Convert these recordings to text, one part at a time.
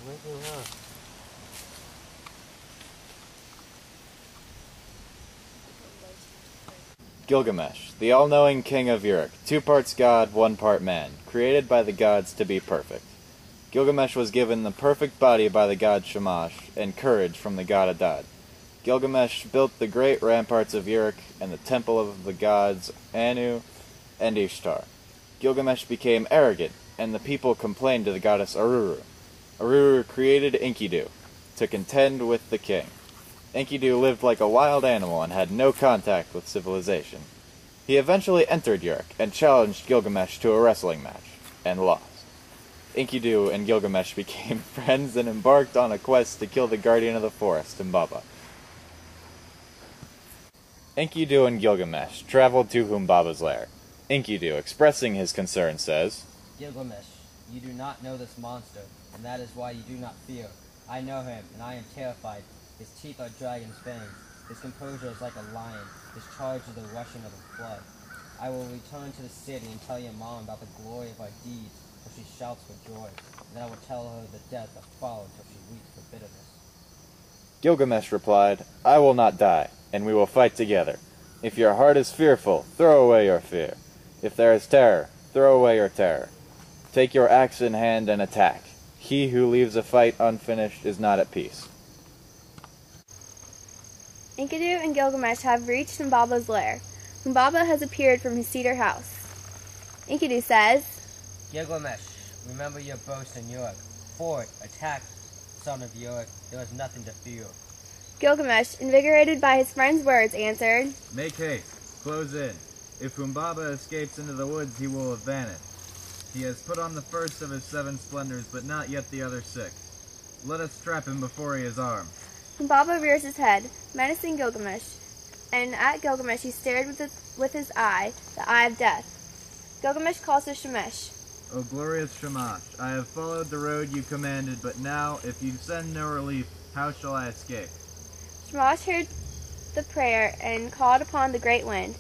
waking up. Gilgamesh, the all-knowing king of Uruk, 2 parts god, 1 part man, created by the gods to be perfect. Gilgamesh was given the perfect body by the god Shamash, and courage from the god Adad. Gilgamesh built the great ramparts of Uruk and the temple of the gods Anu and Ishtar. Gilgamesh became arrogant, and the people complained to the goddess Aruru. Aruru created Enkidu to contend with the king. Enkidu lived like a wild animal and had no contact with civilization. He eventually entered Uruk and challenged Gilgamesh to a wrestling match, and lost. Enkidu and Gilgamesh became friends and embarked on a quest to kill the guardian of the forest, Humbaba. Enkidu and Gilgamesh traveled to Humbaba's lair. Enkidu, expressing his concern, says, Gilgamesh, you do not know this monster, and that is why you do not fear. I know him, and I am terrified. His teeth are dragon's fangs. His composure is like a lion. His charge is the rushing of a flood. I will return to the city and tell your mom about the glory of our deeds, till she shouts for joy. And then I will tell her the death that followed till she weeps for bitterness. Gilgamesh replied, I will not die, and we will fight together. If your heart is fearful, throw away your fear. If there is terror, throw away your terror. Take your axe in hand and attack. He who leaves a fight unfinished is not at peace. Enkidu and Gilgamesh have reached Humbaba's lair. Humbaba has appeared from his cedar house. Enkidu says, Gilgamesh, remember your boast in Uruk. Forward, attack, son of Uruk. There is nothing to fear. Gilgamesh, invigorated by his friend's words, answered, Make haste. Close in. If Humbaba escapes into the woods, he will have vanished. He has put on the first of his 7 splendors, but not yet the other 6. Let us trap him before he is armed. Humbaba rears his head, menacing Gilgamesh, and at Gilgamesh he stared with his eye, the eye of death. Gilgamesh calls to Shamash. O glorious Shamash, I have followed the road you commanded, but now, if you send no relief, how shall I escape? Shamash heard the prayer and called upon the great wind,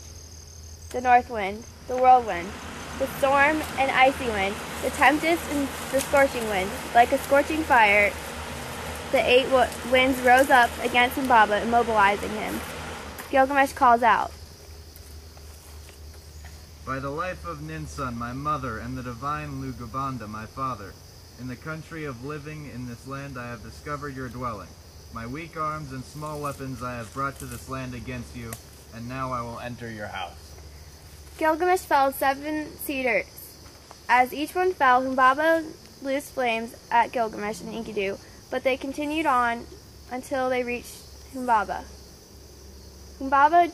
the north wind, the whirlwind, the storm and icy wind, the tempest and the scorching wind. Like a scorching fire, the 8 winds rose up against Humbaba, immobilizing him. Gilgamesh calls out, By the life of Ninsun, my mother, and the divine Lugabanda, my father, in the country of living in this land I have discovered your dwelling. My weak arms and small weapons I have brought to this land against you, and now I will enter your house. Gilgamesh felled 7 cedars. As each one fell, Humbaba loosed flames at Gilgamesh and Enkidu, but they continued on until they reached Humbaba. Humbaba,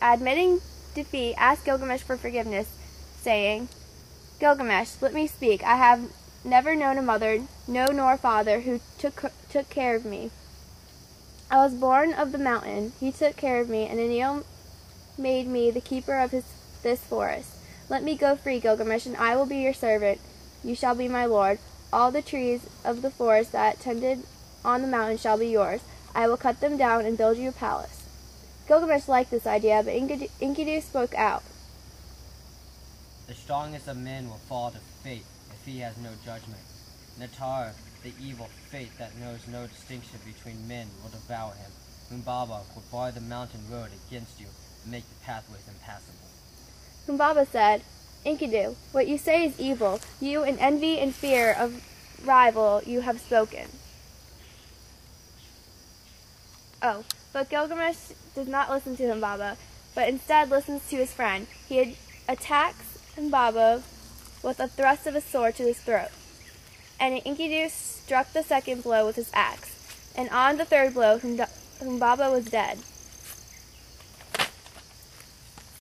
admitting defeat, asked Gilgamesh for forgiveness, saying, Gilgamesh, let me speak. I have never known a mother, no nor a father, who took care of me. I was born of the mountain. He took care of me, and Enlil made me the keeper of this forest. Let me go free, Gilgamesh, and I will be your servant. You shall be my lord. All the trees of the forest that tended on the mountain shall be yours. I will cut them down and build you a palace. Gilgamesh liked this idea, but Enkidu spoke out. The strongest of men will fall to fate if he has no judgment. Natar, the evil fate that knows no distinction between men, will devour him. Humbaba will bar the mountain road against you and make the pathways impassable. Humbaba said, Enkidu, what you say is evil. You, in envy and fear of rival, you have spoken. But Gilgamesh does not listen to Humbaba, but instead listens to his friend. He attacks Humbaba with a thrust of his sword to his throat, and Enkidu struck the second blow with his axe, and on the third blow Humbaba was dead.